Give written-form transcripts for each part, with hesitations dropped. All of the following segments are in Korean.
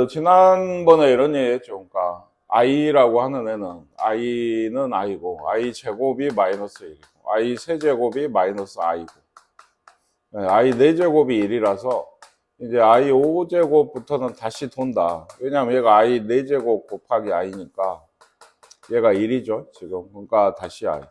지난번에 이런 얘기 했죠. 그러니까, i라고 하는 애는, i는 i고, i 제곱이 마이너스 1이고, i 세제곱이 마이너스 i고, i 4제곱이 1이라서, 이제 i 5제곱부터는 다시 돈다. 왜냐면 얘가 i 4제곱 곱하기 i니까, 얘가 1이죠, 지금. 그러니까 다시 i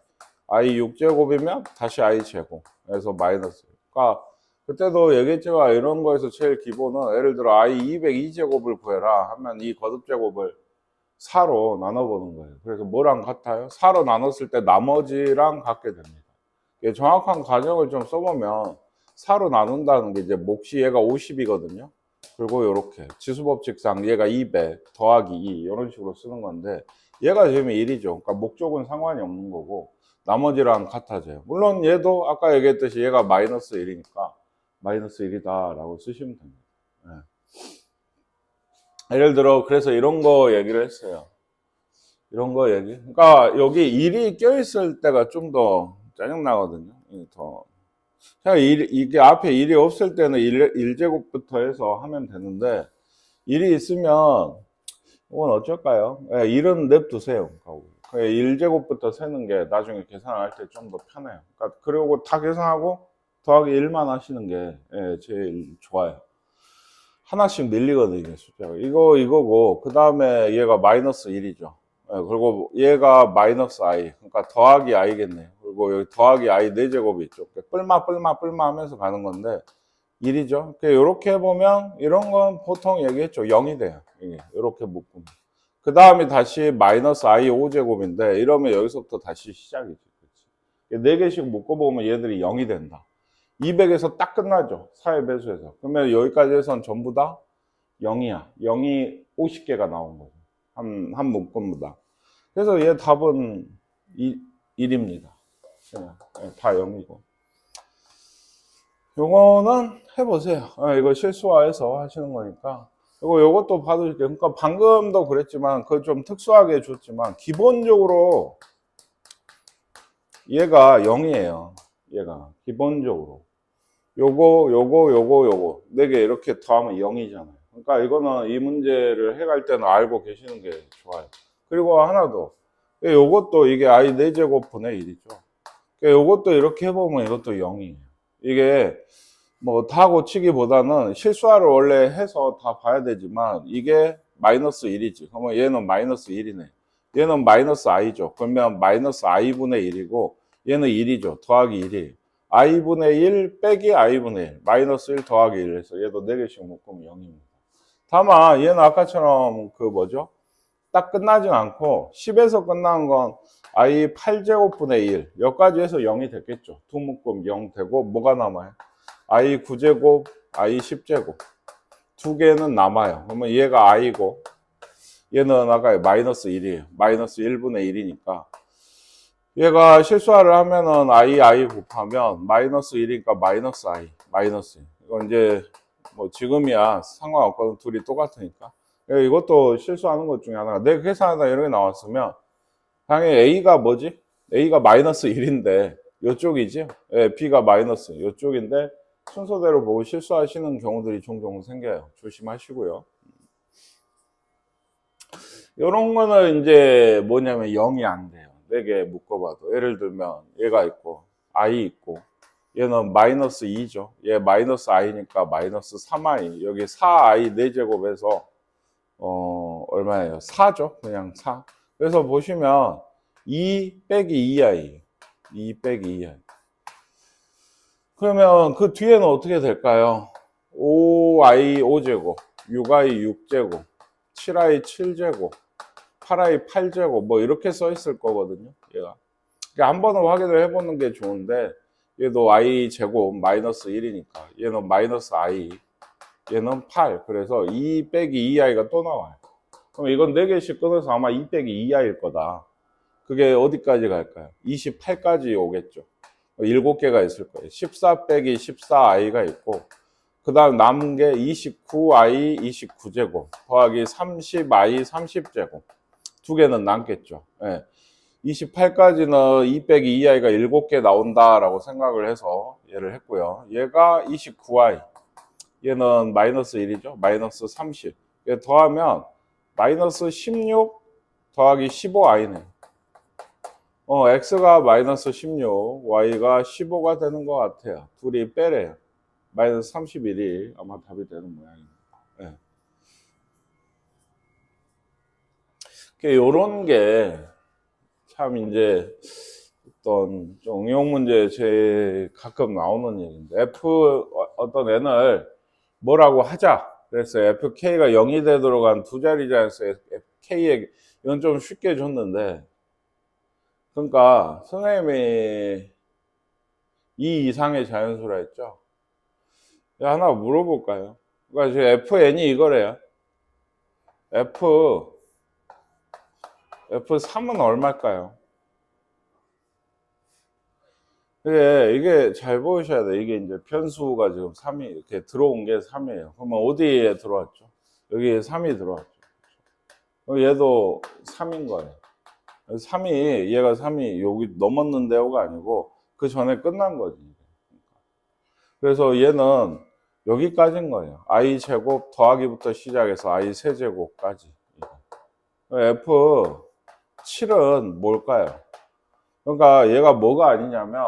6제곱이면 다시 i 제곱. 그래서 마이너스. 그러니까, 그때도 얘기했지만 이런 거에서 제일 기본은 예를 들어 i 202제곱을 구해라 하면 이 거듭제곱을 4로 나눠보는 거예요. 그래서 뭐랑 같아요? 4로 나눴을 때 나머지랑 같게 됩니다. 정확한 가정을 좀 써보면 4로 나눈다는 게 이제 몫이 얘가 50이거든요. 그리고 이렇게 지수법칙상 얘가 200 더하기 2 이런 식으로 쓰는 건데 얘가 지금 1이죠. 그러니까 목적은 상관이 없는 거고 나머지랑 같아져요. 물론 얘도 아까 얘기했듯이 얘가 마이너스 1이니까 마이너스 1이다 라고 쓰시면 됩니다. 예를 들어 그래서 이런 거 얘기를 했어요. 이런 거 얘기. 그러니까 여기 1이 껴있을 때가 좀 더 짜증나거든요. 이게 앞에 1이 없을 때는 1제곱부터 해서 하면 되는데 1이 있으면 이건 어쩔까요? 1은 냅두세요. 1제곱부터 세는 게 나중에 계산할 때 좀 더 편해요. 그러니까 그리고 다 계산하고 더하기 1만 하시는 게 제일 좋아요. 하나씩 늘리거든요, 숫자가. 이거고, 그 다음에 얘가 마이너스 1이죠. 그리고 얘가 마이너스 i. 그러니까 더하기 i겠네요. 그리고 여기 더하기 i 4제곱이 있죠. 뿔마 하면서 가는 건데, 1이죠. 이렇게 해보면, 이런 건 보통 얘기했죠. 0이 돼요. 이렇게 묶으면. 그 다음에 다시 마이너스 i 5제곱인데, 이러면 여기서부터 다시 시작이지. 4개씩 묶어보면 얘들이 0이 된다. 200에서 딱 끝나죠. 4의 배수에서. 그러면 여기까지 해서는 전부 다 0이야. 0이 50개가 나온 거죠. 한 묶음보다. 그래서 얘 답은 1입니다. 다 0이고. 요거는 해보세요. 이거 실수화해서 하시는 거니까. 그리고 요것도 받으실게요. 그러니까 방금도 그랬지만, 그걸 좀 특수하게 줬지만, 기본적으로 얘가 0이에요. 얘가. 기본적으로. 요거 4개 이렇게 더하면 0이잖아요. 그러니까 이거는 이 문제를 해갈 때는 알고 계시는 게 좋아요. 그리고 하나 더. 요것도 이게 i 4제곱 분의 1이죠. 요것도 이렇게 해보면 이것도 0이에요. 이게 뭐 다 고치기보다는 실수화를 원래 해서 다 봐야 되지만 이게 마이너스 1이지. 그러면 얘는 마이너스 1이네. 얘는 마이너스 i죠. 그러면 마이너스 i분의 1이고 얘는 1이죠. 더하기 1이. i분의 1 빼기 i분의 1 마이너스 1 더하기 1 해서 얘도 4개씩 묶으면 0입니다. 다만 얘는 아까처럼 딱 끝나진 않고 10에서 끝난 건 i 8제곱분의 1 여기까지 해서 0이 됐겠죠. 두 묶음 0 되고 뭐가 남아요? i 9제곱, i 10제곱 두 개는 남아요. 그러면 얘가 i고 얘는 아까 마이너스 1이에요. 마이너스 1분의 1이니까 얘가 실수화를 하면은 i 곱하면 마이너스 1이니까 마이너스 i 마이너스 1. 이건 이제 뭐 지금이야 상관없거든. 둘이 똑같으니까. 이것도 실수하는 것 중에 하나가 내 계산하다 이런 게 나왔으면 당연히 a가 뭐지? a가 마이너스 1인데 이쪽이지? b가 마이너스 이쪽인데 순서대로 보고 실수하시는 경우들이 종종 생겨요. 조심하시고요. 이런 거는 이제 뭐냐면 0이 안 돼요. 4개 묶어봐도. 예를 들면 얘가 있고 i 있고 얘는 마이너스 2죠. 얘 마이너스 i니까 마이너스 3i. 여기 4i 4제곱에서 얼마예요? 4죠. 그냥 4. 그래서 보시면 2 빼기 2i. 2 빼기 2i. 그러면 그 뒤에는 어떻게 될까요? 5i 5제곱, 6i 6제곱, 7i 7제곱, 8i 8제곱 뭐 이렇게 써 있을 거거든요. 얘가. 그러니까 한 번은 확인을 해보는 게 좋은데 얘도 i 제곱 마이너스 1이니까 얘는 마이너스 i 얘는 8 그래서 2 빼기 2i가 또 나와요. 그럼 이건 4개씩 끊어서 아마 2 빼기 2i일 거다. 그게 어디까지 갈까요? 28까지 오겠죠. 7개가 있을 거예요. 14 빼기 14i가 있고 그 다음 남은 게 29i 29제곱 더하기 30i 30제곱 두 개는 남겠죠. 28까지는 2 빼기 2i가 7개 나온다라고 생각을 해서 얘를 했고요. 얘가 29i 얘는 마이너스 1이죠. 마이너스 30 이게 더하면 마이너스 16 더하기 15i네. x가 마이너스 16, y가 15가 되는 것 같아요. 둘이 빼래요. 마이너스 31이 아마 답이 되는 모양입니다. 네. 요런 게 참 이제 어떤 좀 응용 문제 제 가끔 나오는 얘기인데, 어떤 n을 뭐라고 하자. 그래서 fk가 0이 되도록 한 두 자리자 해서 k에 이건 좀 쉽게 줬는데, 그러니까 선생님이 2 이상의 자연수라 했죠. 하나 물어볼까요? 그러니까 지금 fn이 이거래요. F3은 얼마일까요? 이게 잘 보셔야 돼요. 이게 이제 편수가 지금 3이 이렇게 들어온 게 3이에요. 그러면 어디에 들어왔죠? 여기에 3이 들어왔죠. 얘도 3인 거예요. 3이, 얘가 3이 여기 넘었는데요가 아니고 그 전에 끝난 거지. 그래서 얘는 여기까지인 거예요. i 제곱 더하기부터 시작해서 i 세제곱까지. F7은 뭘까요? 그러니까 얘가 뭐가 아니냐면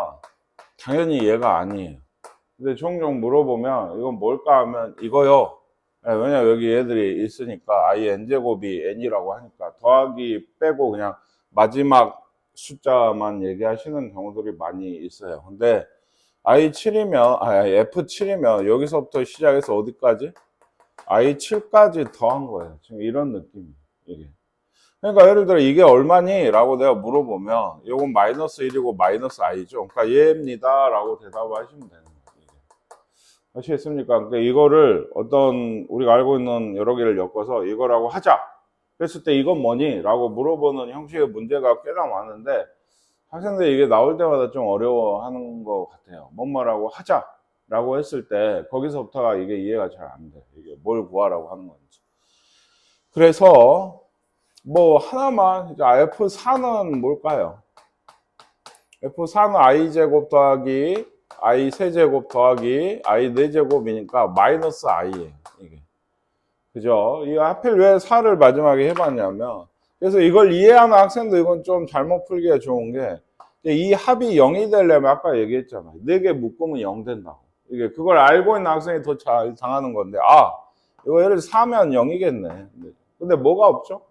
당연히 얘가 아니에요. 근데 종종 물어보면 이건 뭘까 하면 이거요. 왜냐 여기 얘들이 있으니까 i n제곱이 n이라고 하니까 더하기 빼고 그냥 마지막 숫자만 얘기하시는 경우들이 많이 있어요. 근데 F7이면 여기서부터 시작해서 어디까지? I7까지 더한 거예요. 지금 이런 느낌이에요. 이게. 그러니까 예를 들어 이게 얼마니? 라고 내가 물어보면 이건 마이너스 1이고 마이너스 i죠. 그러니까 얘입니다. 라고 대답을 하시면 되는 거예요. 아시겠습니까? 그러니까 이거를 어떤 우리가 알고 있는 여러 개를 엮어서 이거라고 하자. 그랬을 때 이건 뭐니? 라고 물어보는 형식의 문제가 꽤나 많은데 학생들이 이게 나올 때마다 좀 어려워하는 것 같아요. 뭐뭐라고 하자 라고 했을 때 거기서부터가 이게 이해가 잘 안 돼. 이게 뭘 구하라고 하는 건지. 그래서 뭐 하나만 F4는 뭘까요? F4는 i제곱 더하기 i 세제곱 더하기 i 4제곱이니까 마이너스 i예요. 이게. 그죠? 이 하필 왜 4를 마지막에 해봤냐면 그래서 이걸 이해하는 학생도 이건 좀 잘못 풀기가 좋은 게 이 합이 0이 되려면 아까 얘기했잖아요. 4개 묶으면 0 된다고. 이게 그걸 알고 있는 학생이 더 잘 당하는 건데 이거 예를 들어 4면 0이겠네. 근데 뭐가 없죠?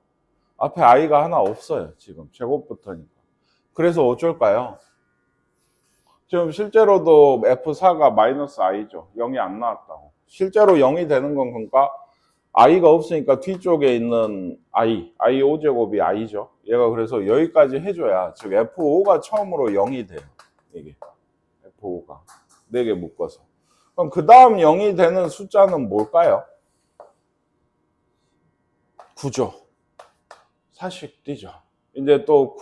앞에 i가 하나 없어요. 지금 제곱부터니까. 그래서 어쩔까요? 지금 실제로도 F4가 마이너스 i죠. 0이 안 나왔다고. 실제로 0이 되는 건 그러니까 i가 없으니까 뒤쪽에 있는 i 5제곱이 i죠. 얘가 그래서 여기까지 해줘야 즉 F5가 처음으로 0이 돼요. 이게 F5가 4개 묶어서. 그럼 그 다음 0이 되는 숫자는 뭘까요? 9죠. 사식 뛰죠. 이제 또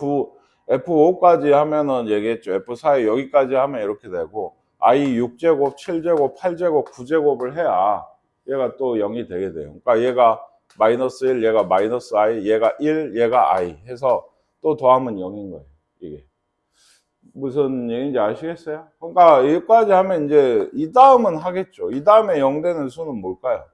F5까지 하면은 얘기했죠. F4에 여기까지 하면 이렇게 되고 i 6제곱, 7제곱, 8제곱, 9제곱을 해야 얘가 또 0이 되게 돼요. 그러니까 얘가 마이너스 1, 얘가 마이너스 i, 얘가 1, 얘가 i 해서 또 더하면 0인 거예요. 이게. 무슨 얘기인지 아시겠어요? 그러니까 여기까지 하면 이제 이 다음은 하겠죠. 이 다음에 0 되는 수는 뭘까요?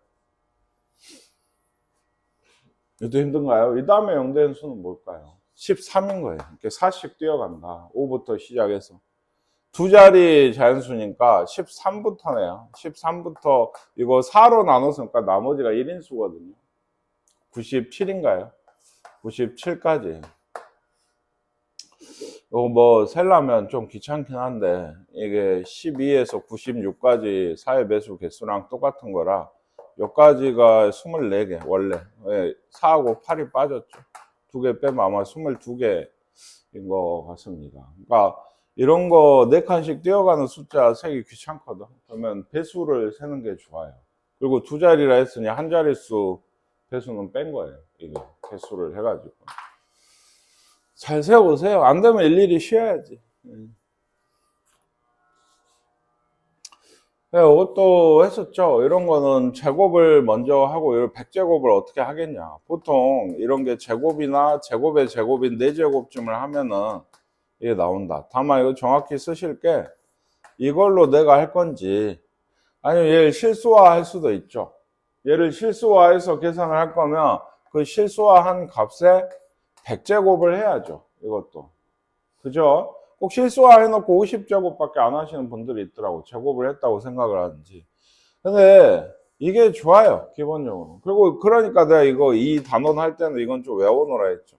이것도 힘든가요? 이 다음에 0 되는 수는 뭘까요? 13인 거예요. 이렇게 4씩 뛰어간다. 5부터 시작해서. 두 자리 자연수니까 13부터네요. 13부터 이거 4로 나눴으니까 나머지가 1인수거든요. 97인가요? 97까지. 이거 뭐 셀라면 좀 귀찮긴 한데 이게 12에서 96까지 4의 배수 개수랑 똑같은 거라 여기까지가 24개 원래 4하고 8이 빠졌죠. 2개 빼면 아마 22개인 것 같습니다. 그러니까 이런 거 4칸씩 뛰어가는 숫자 세기 귀찮거든. 그러면 배수를 세는 게 좋아요. 그리고 두 자리라 했으니 한 자릿수 배수는 뺀 거예요. 이게 개수를 해가지고. 잘 세워보세요. 안 되면 일일이 쉬어야지. 네, 이것도 했었죠. 이런 거는 제곱을 먼저 하고 100제곱을 어떻게 하겠냐. 보통 이런 게 제곱이나 제곱의 제곱인 4제곱쯤을 하면은 이게 나온다. 다만 이거 정확히 쓰실 게 이걸로 내가 할 건지 아니면 얘를 실수화할 수도 있죠. 얘를 실수화해서 계산을 할 거면 그 실수화한 값에 100제곱을 해야죠. 이것도. 그죠? 꼭 실수화 해놓고 50제곱밖에 안 하시는 분들이 있더라고. 제곱을 했다고 생각을 하는지. 근데 이게 좋아요. 기본적으로. 그리고 그러니까 내가 이거 이 단원 할 때는 이건 좀 외워놓으라 했죠.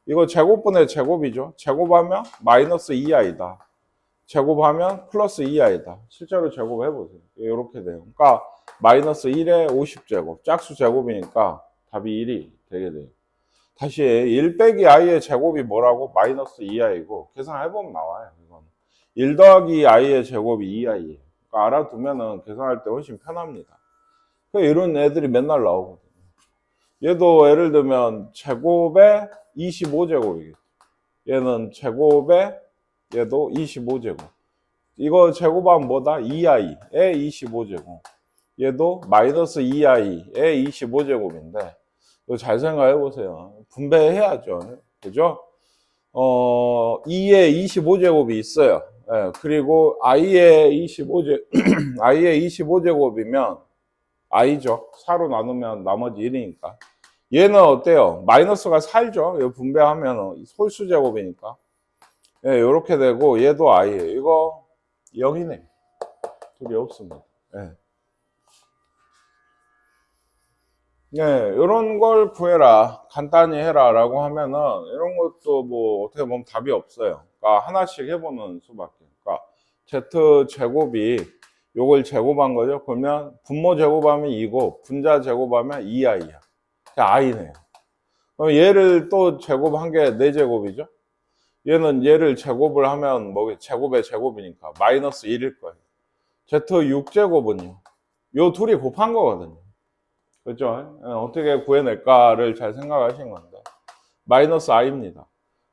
이거 제곱분의 제곱이죠. 제곱하면 마이너스 2i다. 제곱하면 플러스 2i다. 실제로 제곱해보세요. 이렇게 돼요. 그러니까 마이너스 1에 50제곱. 짝수 제곱이니까 답이 1이 되게 돼요. 다시 1 빼기 i의 제곱이 뭐라고? 마이너스 2i고 계산해보면 나와요. 이거는 1 더하기 i의 제곱이 2i예요. 그러니까 알아두면은 계산할 때 훨씬 편합니다. 이런 애들이 맨날 나오거든요. 얘도 예를 들면 제곱에 25제곱이겠죠. 얘는 제곱에 얘도 25제곱. 이거 제곱하면 뭐다? 2i에 25제곱. 얘도 마이너스 2i에 25제곱인데 이거 잘 생각해 보세요. 분배해야죠. 그죠? 2에 25제곱이 있어요. 예, 그리고 i에 25제곱이면 i죠. 4로 나누면 나머지 1이니까. 얘는 어때요? 마이너스가 4죠. 이거 분배하면 솔수제곱이니까. 예, 이렇게 되고 얘도 i예요. 이거 0이네. 둘이 없습니다. 예. 네, 이런 걸 구해라, 간단히 해라 라고 하면은 이런 것도 뭐 어떻게 보면 답이 없어요. 그러니까 하나씩 해보는 수밖에. 그러니까 z 제곱이 요걸 제곱한 거죠. 그러면 분모 제곱하면 2고 분자 제곱하면 2i야. i네요. 그럼 얘를 또 제곱한 게 4제곱이죠. 얘는 얘를 제곱을 하면 뭐 제곱의 제곱이니까 마이너스 1일 거예요. z 6제곱은요. 요 둘이 곱한 거거든요. 그렇죠? 어떻게 구해낼까를 잘 생각하신 건데 마이너스 i입니다.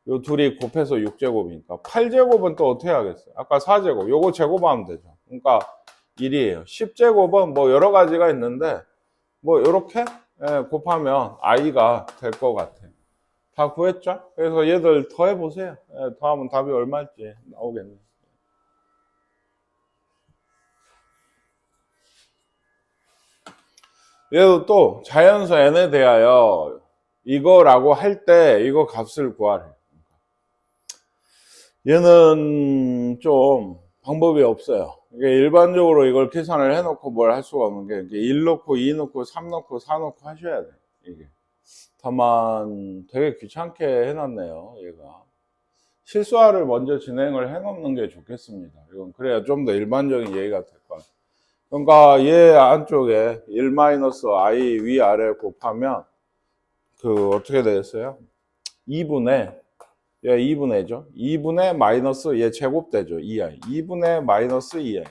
요 둘이 곱해서 6제곱이니까 8제곱은 또 어떻게 하겠어요? 아까 4제곱 요거 제곱하면 되죠. 그러니까 1이에요. 10제곱은 뭐 여러 가지가 있는데 뭐 요렇게 곱하면 i가 될 것 같아요. 다 구했죠? 그래서 얘들 더해보세요. 더하면 답이 얼마일지 나오겠네요. 얘도 또 자연수 n에 대하여 이거라고 할 때 이거 값을 구하래. 얘는 좀 방법이 없어요. 이게 일반적으로 이걸 계산을 해놓고 뭘 할 수가 없는 게 1 넣고 2 넣고 3 넣고 4 넣고 하셔야 돼. 이게 다만 되게 귀찮게 해놨네요. 얘가 실수화를 먼저 진행을 해놓는 게 좋겠습니다. 이건 그래야 좀 더 일반적인 얘기가 될 것 같아요. 그러니까 얘 안쪽에 1-i 위아래 곱하면 그 어떻게 되겠어요? 2분의 얘 2분의죠. 2분의 마이너스 얘 제곱되죠. 2i. 2분의 마이너스 2i.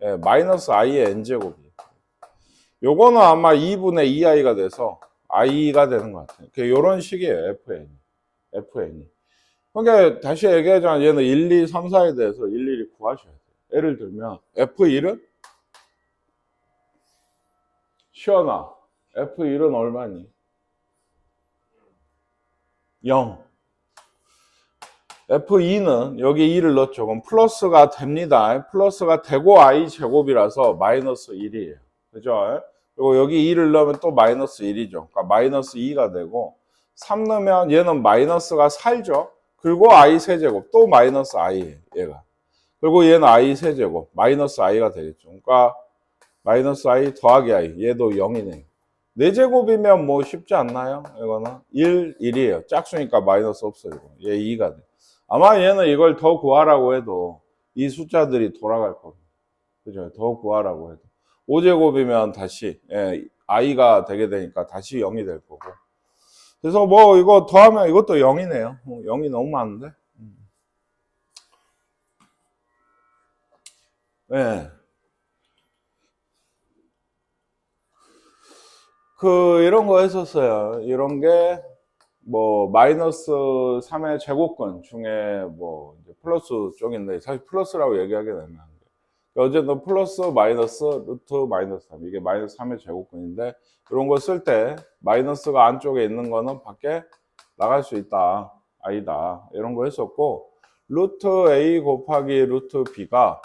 예, 마이너스 i의 n제곱이에요. 요거는 아마 2분의 2i가 돼서 i가 되는 것 같아요. 요런 식이에요. fn이. 그러니까 다시 얘기하자면 얘는 1, 2, 3, 4에 대해서 일일이 구하셔야 돼요. 예를 들면 f1은 시원아, F1은 얼마니? 0. F2는 여기 2를 넣었죠. 그럼 플러스가 됩니다. 플러스가 되고 i 제곱이라서 마이너스 1이에요. 그죠? 그리고 여기 2를 넣으면 또 마이너스 1이죠. 그러니까 마이너스 2가 되고 3 넣으면 얘는 마이너스가 4죠. 그리고 i 세제곱 또 마이너스 i예요. 얘가. 그리고 얘는 i 세제곱 마이너스 i가 되겠죠. 그러니까 마이너스 i 더하기 i 얘도 0이네요. 4제곱이면 뭐 쉽지 않나요? 이거는 1이에요. 짝수니까 마이너스 없어지고 얘 2가 돼. 아마 얘는 이걸 더 구하라고 해도 이 숫자들이 돌아갈 겁니다. 그죠? 더 구하라고 해도 5제곱이면 다시 i가 되게 되니까 다시 0이 될 거고. 그래서 뭐 이거 더하면 이것도 0이네요. 0이 너무 많은데. 네. 이런 거 했었어요. 이런 게, 뭐, 마이너스 3의 제곱권 중에, 뭐, 이제 플러스 쪽인데, 사실 플러스라고 얘기하게 되면, 어쨌든 플러스, 마이너스, 루트, 마이너스 3. 이게 마이너스 3의 제곱권인데, 이런 거 쓸 때, 마이너스가 안쪽에 있는 거는 밖에 나갈 수 있다. 아니다. 이런 거 했었고, 루트 A 곱하기 루트 B가,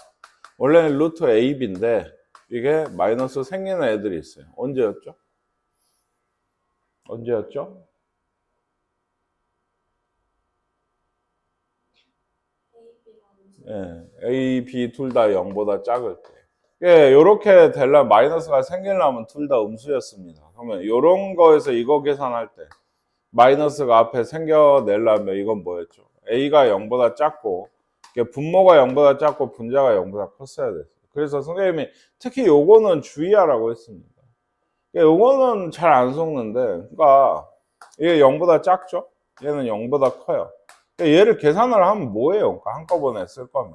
원래는 루트 AB인데, 이게 마이너스 생기는 애들이 있어요. 언제였죠? 언제였죠? 예, A, B 둘 다 0보다 작을 때. 예, 요렇게 되려면 마이너스가 생기려면 둘 다 음수였습니다. 그러면 요런 거에서 이거 계산할 때 마이너스가 앞에 생겨내려면 이건 뭐였죠? A가 0보다 작고 분모가 0보다 작고 분자가 0보다 컸어야 됐어요. 그래서 선생님이 특히 요거는 주의하라고 했습니다. 요거는 잘 안 속는데, 그러니까 이게 0보다 작죠? 얘는 0보다 커요. 얘를 계산을 하면 뭐예요? 그러니까 한꺼번에 쓸 거면.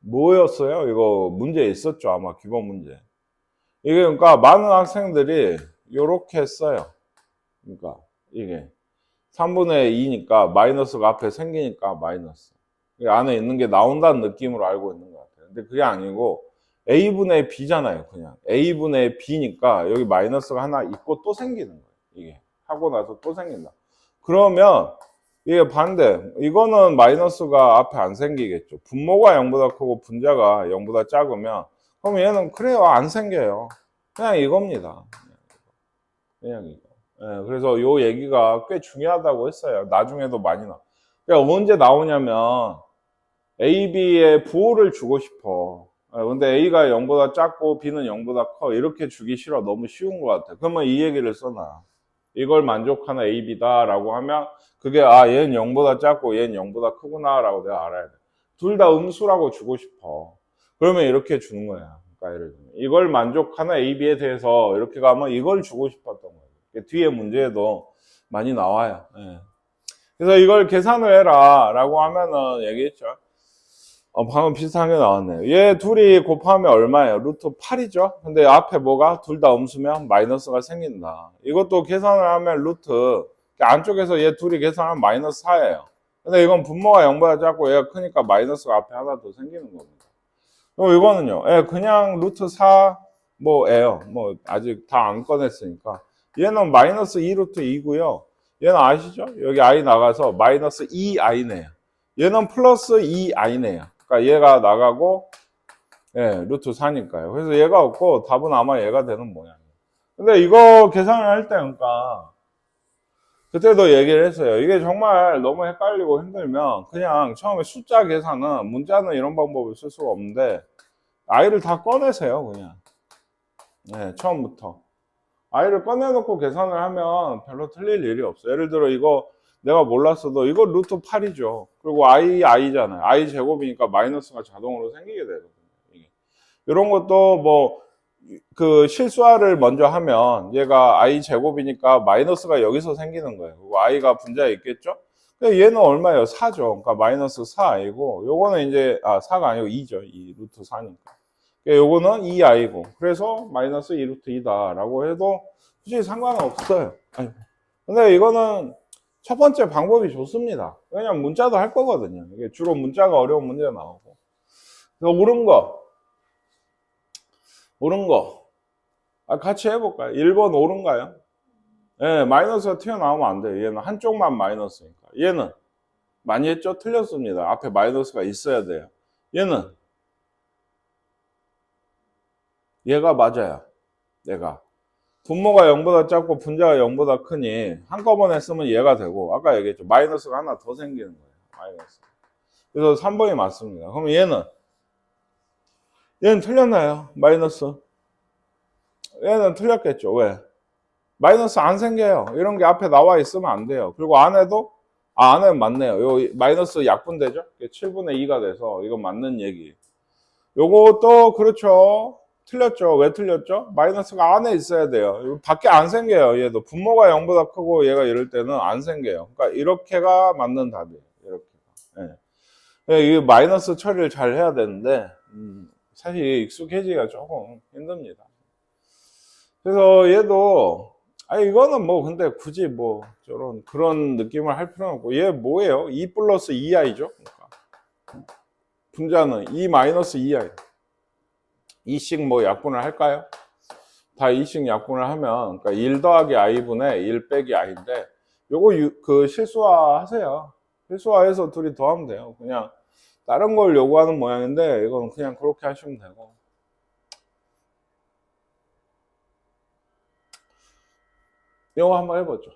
뭐였어요? 이거 문제 있었죠? 아마 기본 문제. 이게 그러니까 많은 학생들이 요렇게 써요. 그러니까 이게 3분의 2니까 마이너스가 앞에 생기니까 마이너스. 안에 있는 게 나온다는 느낌으로 알고 있는 것 같아요. 근데 그게 아니고 A분의 B잖아요. 그냥 A분의 B니까 여기 마이너스가 하나 있고 또 생기는 거예요. 이게 하고 나서 또 생긴다. 그러면 이게 반대. 이거는 마이너스가 앞에 안 생기겠죠. 분모가 0보다 크고 분자가 0보다 작으면 그럼 얘는 그래요. 안 생겨요. 그냥 이겁니다. 그냥 이거. 예, 그래서 요 얘기가 꽤 중요하다고 했어요. 나중에도 많이 나와. 그러니까 언제 나오냐면 A, B의 부호를 주고 싶어. 근데 A가 0보다 작고 B는 0보다 커. 이렇게 주기 싫어. 너무 쉬운 것 같아. 그러면 이 얘기를 써놔. 이걸 만족하는 A, B다 라고 하면 그게 얘는 0보다 작고 얘는 0보다 크구나 라고 내가 알아야 돼. 둘 다 음수라고 주고 싶어. 그러면 이렇게 주는 거야. 그러니까 예를 들면 이걸 만족하는 A, B에 대해서 이렇게 가면 이걸 주고 싶었던 거예요. 뒤에 문제에도 많이 나와요. 예. 그래서 이걸 계산을 해라 라고 하면은 얘기했죠. 방금 비슷한 게 나왔네요. 얘 둘이 곱하면 얼마예요? 루트 8이죠? 근데 앞에 뭐가? 둘 다 음수면 마이너스가 생긴다. 이것도 계산을 하면 루트, 안쪽에서 얘 둘이 계산하면 마이너스 4예요. 근데 이건 분모가 0보다 작고 얘가 크니까 마이너스가 앞에 하나 더 생기는 겁니다. 그리고 이거는요, 그냥 루트 4, 뭐예요. 뭐, 아직 다 안 꺼냈으니까. 얘는 마이너스 2 루트 2고요. 얘는 아시죠? 여기 i 나가서 마이너스 2i네요. 얘는 플러스 2i네요. 그러니까 얘가 나가고 루트 4니까요. 그래서 얘가 없고 답은 아마 얘가 되는 모양이에요. 근데 이거 계산을 할 때 그러니까 그때도 얘기를 했어요. 이게 정말 너무 헷갈리고 힘들면 그냥 처음에 숫자 계산은 문자는 이런 방법을 쓸 수가 없는데 i를 다 꺼내세요. 그냥 처음부터 i를 꺼내놓고 계산을 하면 별로 틀릴 일이 없어요. 예를 들어 이거 내가 몰랐어도 이거 루트 8이죠. 그리고 i잖아요. i 제곱이니까 마이너스가 자동으로 생기게 되거든요. 이런 것도 뭐 그 실수화를 먼저 하면 얘가 i 제곱이니까 마이너스가 여기서 생기는 거예요. 그리고 i가 분자에 있겠죠? 얘는 얼마예요? 4죠. 그러니까 마이너스 4i고 요거는 이제 4가 아니고 2죠. 2 루트 4니까. 요거는 2i고 그래서 마이너스 2 루트 2다 라고 해도 굳이 상관은 없어요. 근데 이거는 첫 번째 방법이 좋습니다. 왜냐면 문자도 할 거거든요. 이게 주로 문자가 어려운 문제가 나오고. 그래서 옳은 거. 같이 해볼까요? 1번 옳은가요? 마이너스가 튀어나오면 안 돼요. 얘는 한쪽만 마이너스니까. 얘는 많이 했죠? 틀렸습니다. 앞에 마이너스가 있어야 돼요. 얘가 맞아요. 얘가. 분모가 0보다 작고 분자가 0보다 크니 한꺼번에 쓰면 얘가 되고 아까 얘기했죠. 마이너스가 하나 더 생기는 거예요. 마이너스. 그래서 3번이 맞습니다. 그럼 얘는 틀렸나요? 마이너스. 얘는 틀렸겠죠. 왜? 마이너스 안 생겨요. 이런 게 앞에 나와 있으면 안 돼요. 그리고 안에는 맞네요. 요 마이너스 약분되죠? 7분의 2가 돼서 이건 맞는 얘기. 요것도 그렇죠. 틀렸죠. 왜 틀렸죠? 마이너스가 안에 있어야 돼요. 밖에 안 생겨요. 얘도 분모가 0보다 크고 얘가 이럴 때는 안 생겨요. 그러니까 이렇게가 맞는 답이에요. 이렇게. 이 마이너스 처리를 잘 해야 되는데 사실 익숙해지기가 조금 힘듭니다. 그래서 얘도 이거는 뭐 근데 굳이 뭐 그런 느낌을 할 필요는 없고 얘 뭐예요? 2 플러스 2i죠. 그러니까 분자는 2 마이너스 2i. 2씩 뭐 약분을 할까요? 다 2씩 약분을 하면 그러니까 1 더하기 i분의 1 빼기 i인데 요거 그 실수화 하세요. 실수화해서 둘이 더하면 돼요. 그냥 다른 걸 요구하는 모양인데 이건 그냥 그렇게 하시면 되고. 이거 한번 해보죠.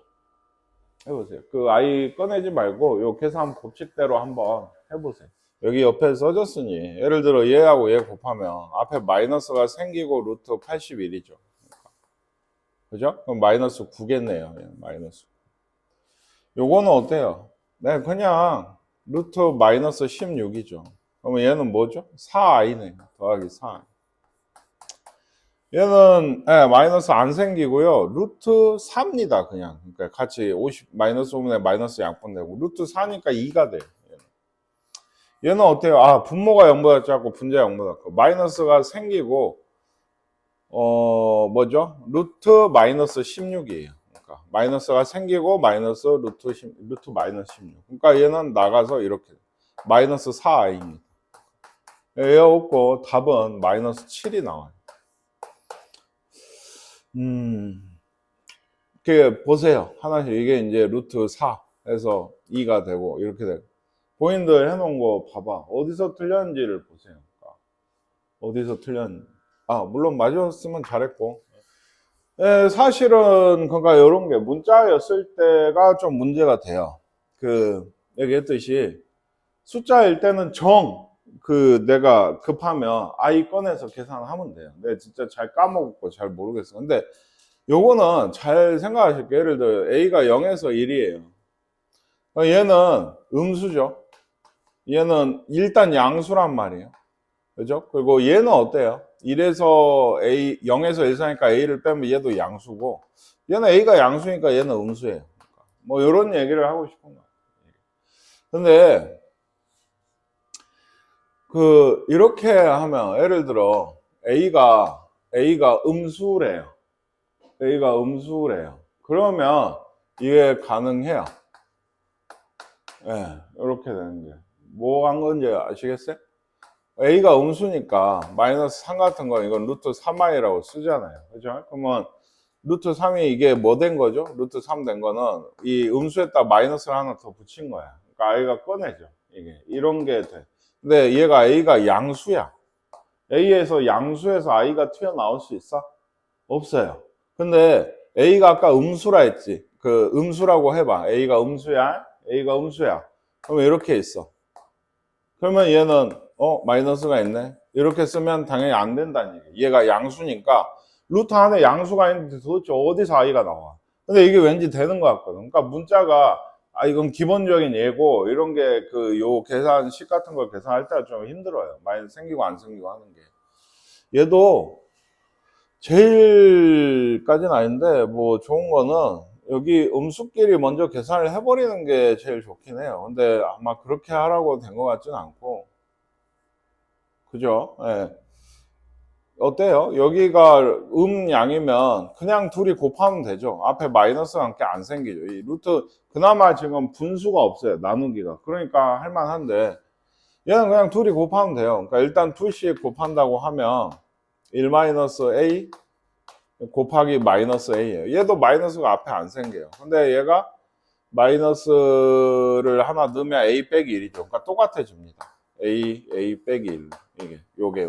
해보세요. 그 i 꺼내지 말고 요 계산 법칙대로 한번 해보세요. 여기 옆에 써졌으니 예를 들어 얘하고 얘 곱하면 앞에 마이너스가 생기고 루트 81이죠. 그죠? 그럼 마이너스 9겠네요. 마이너스. 요거는 어때요? 네, 그냥 루트 마이너스 16이죠. 그러면 얘는 뭐죠? 4i네요. 더하기 4i. 얘는 마이너스 안 생기고요. 루트 4입니다. 그냥. 그러니까 같이 50 마이너스 5분의 마이너스 양분되고 루트 4니까 2가 돼요. 얘는 어때요? 아, 분모가 0보다 작고 분자가 0보다 커. 마이너스가 생기고 뭐죠? 루트 마이너스 16이에요. 그러니까 마이너스가 생기고 마이너스 루트 마이너스 16. 그러니까 얘는 나가서 이렇게 마이너스 4i입니다. 얘 없고 답은 마이너스 7이 나와요. 이렇게 보세요. 하나씩 이게 이제 루트 4 해서 2가 되고 이렇게 되고. 본인들 해놓은 거 봐봐. 어디서 틀렸는지를 보세요. 어디서 틀렸는지. 아, 물론 맞았으면 잘했고. 예, 사실은 그러니까 이런 게 문자였을 때가 좀 문제가 돼요. 그 얘기했듯이 숫자일 때는 내가 급하면 i 꺼내서 계산하면 돼요. 내가 진짜 잘 까먹고 잘 모르겠어. 근데 요거는 잘 생각하실게요. 예를 들어 a가 0에서 1이에요. 얘는 음수죠. 얘는 일단 양수란 말이에요. 그죠? 그리고 얘는 어때요? 1에서 A, 0에서 1 사니까 A를 빼면 얘도 양수고, 얘는 A가 양수니까 얘는 음수예요. 뭐, 이런 얘기를 하고 싶은 거예요. 근데, 이렇게 하면, 예를 들어, A가 음수래요. A가 음수래요. 그러면, 이게 가능해요. 예, 이렇게 되는 게. 뭐 한 건지 아시겠어요? A가 음수니까 마이너스 3 같은 거 이건 루트 3i라고 쓰잖아요. 그죠? 그러면 루트 3이 이게 뭐 된 거죠? 루트 3 된 거는 이 음수에다 마이너스를 하나 더 붙인 거야. 그러니까 A가 꺼내죠. 이게 이런 게 돼. 근데 얘가 A가 양수야. A에서 양수에서 I가 튀어나올 수 있어? 없어요. 근데 A가 아까 음수라 했지. 그 음수라고 해봐. A가 음수야. A가 음수야. 그러면 이렇게 있어. 그러면 얘는 마이너스가 있네. 이렇게 쓰면 당연히 안 된다는 얘기예요. 얘가 양수니까 루트 안에 양수가 있는데 도대체 어디서 i가 나와? 근데 이게 왠지 되는 것 같거든. 그러니까 문자가 이건 기본적인 예고 이런 게 요 계산식 같은 걸 계산할 때가 좀 힘들어요. 마이너스 생기고 안 생기고 하는 게. 얘도 제일까지는 아닌데 뭐 좋은 거는 여기 음수끼리 먼저 계산을 해버리는 게 제일 좋긴 해요. 근데 아마 그렇게 하라고 된 것 같지는 않고. 그죠? 예. 어때요? 여기가 양이면 그냥 둘이 곱하면 되죠. 앞에 마이너스가 함께 안 생기죠. 이 루트, 그나마 지금 분수가 없어요. 나누기가. 그러니까 할만한데, 얘는 그냥 둘이 곱하면 돼요. 그러니까 일단 둘씩 곱한다고 하면 1-a 곱하기 마이너스 a예요. 얘도 마이너스가 앞에 안 생겨요. 근데 얘가 마이너스를 하나 넣으면 a 빼기 1이죠. 그러니까 똑같아집니다. a 빼기 1. 요게.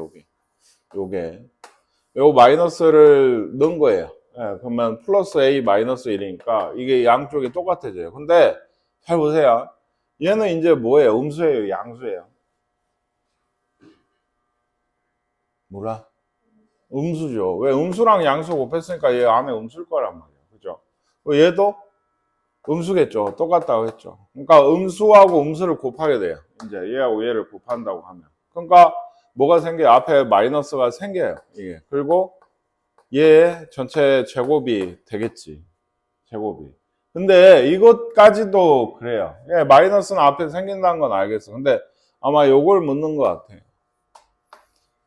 요 마이너스를 넣은 거예요. 예, 그러면 플러스 a 마이너스 1이니까 이게 양쪽이 똑같아져요. 근데 잘 보세요. 얘는 이제 뭐예요? 음수예요? 양수예요? 뭐라? 음수죠. 왜? 음수랑 양수 곱했으니까 얘 안에 음수일 거란 말이에요. 그죠? 얘도 음수겠죠. 똑같다고 했죠. 그러니까 음수하고 음수를 곱하게 돼요. 이제 얘하고 얘를 곱한다고 하면. 그러니까 뭐가 생겨요? 앞에 마이너스가 생겨요. 이게. 그리고 얘 전체 제곱이 되겠지. 제곱이. 근데 이것까지도 그래요. 예, 마이너스는 앞에 생긴다는 건 알겠어. 근데 아마 요걸 묻는 것 같아요.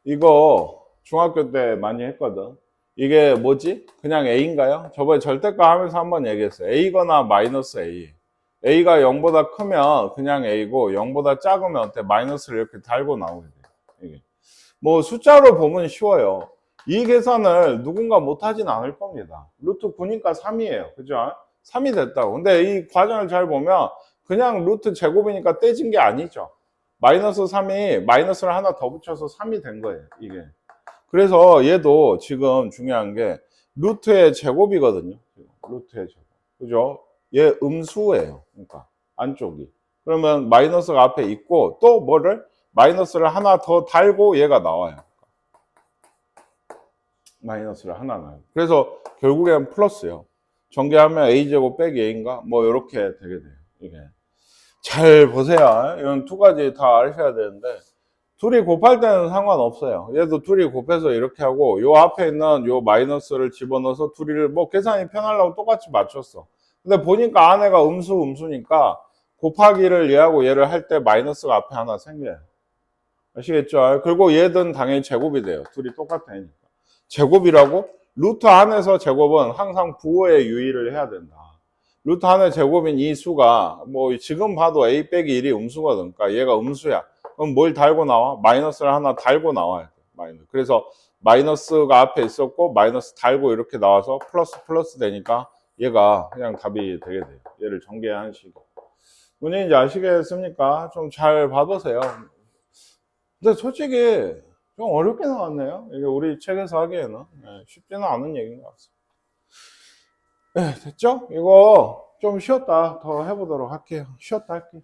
이거 중학교 때 많이 했거든. 이게 뭐지? 그냥 A인가요? 저번에 절대값 하면서 한번 얘기했어요. A거나 마이너스 A. A가 0보다 크면 그냥 A고 0보다 작으면 어때? 마이너스를 이렇게 달고 나오게 돼요. 이게. 뭐 숫자로 보면 쉬워요. 이 계산을 누군가 못하진 않을 겁니다. 루트 9니까 3이에요. 그죠? 3이 됐다고. 근데 이 과정을 잘 보면 그냥 루트 제곱이니까 떼진 게 아니죠. 마이너스 3이 마이너스를 하나 더 붙여서 3이 된 거예요. 이게. 그래서 얘도 지금 중요한 게 루트의 제곱이거든요. 루트의 제곱. 그죠? 얘 음수예요. 그러니까 안쪽이. 그러면 마이너스가 앞에 있고 또 뭐를 마이너스를 하나 더 달고 얘가 나와요. 마이너스를 하나 나요. 그래서 결국엔 플러스요. 전개하면 a제곱 빼기 a인가? 뭐 이렇게 되게 돼요. 이게 잘 보세요. 이건 두 가지 다 아셔야 되는데 둘이 곱할 때는 상관없어요. 얘도 둘이 곱해서 이렇게 하고 요 앞에 있는 요 마이너스를 집어넣어서 둘이를 뭐 계산이 편하려고 똑같이 맞췄어. 근데 보니까 안에가 음수니까 곱하기를 얘하고 얘를 할 때 마이너스가 앞에 하나 생겨요. 아시겠죠? 그리고 얘든 당연히 제곱이 돼요. 둘이 똑같으니까. 제곱이라고? 루트 안에서 제곱은 항상 부호에 유의를 해야 된다. 루트 안에 제곱인 이 수가 뭐 지금 봐도 a 빼기 1이 음수거든. 그러니까 얘가 음수야. 그럼 뭘 달고 나와? 마이너스를 하나 달고 나와야 돼. 마이너스. 그래서 마이너스가 앞에 있었고 마이너스 달고 이렇게 나와서 플러스 되니까 얘가 그냥 답이 되게 돼요. 얘를 전개한 식으로. 문제인지 아시겠습니까? 좀 잘 봐보세요. 근데 솔직히 좀 어렵게 나왔네요. 이게 우리 책에서 하기에는 쉽지는 않은 얘기인 것 같습니다. 네, 됐죠? 이거 좀 쉬었다 더 해보도록 할게요. 쉬었다 할게요.